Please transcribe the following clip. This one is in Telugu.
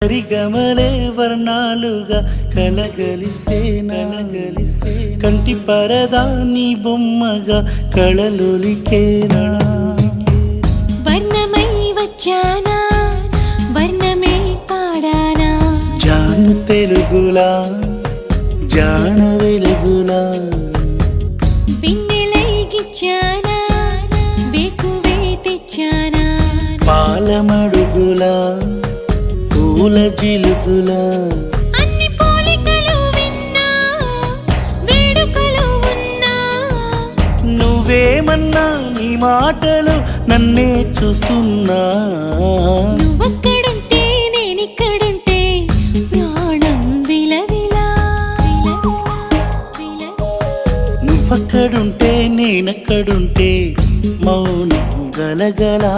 సరిగమలే వర్ణాలుగా కలగలిసే కంటి పరదా నీ బొమ్మగా కళలొలికేనా వర్ణమై వచ్చానా వర్ణమే పాడానా జాను తెలుగులా జాన వెలుగులా పిన్నెలై గిచ్చానా వేకువే తెచ్చానా పాలమడుగులా పూల జిలుగులా అన్ని పోలికలు విన్నా వేడుకలు ఉన్నా నువ్వేమన్నా నీ మాటలు నన్నే చూస్తున్నా నువ్వక్కడుంటే నేనిక్కడుంటే ప్రాణం విలవిలా నువ్వక్కడుంటే నేనక్కడుంటే మౌనం గలగలా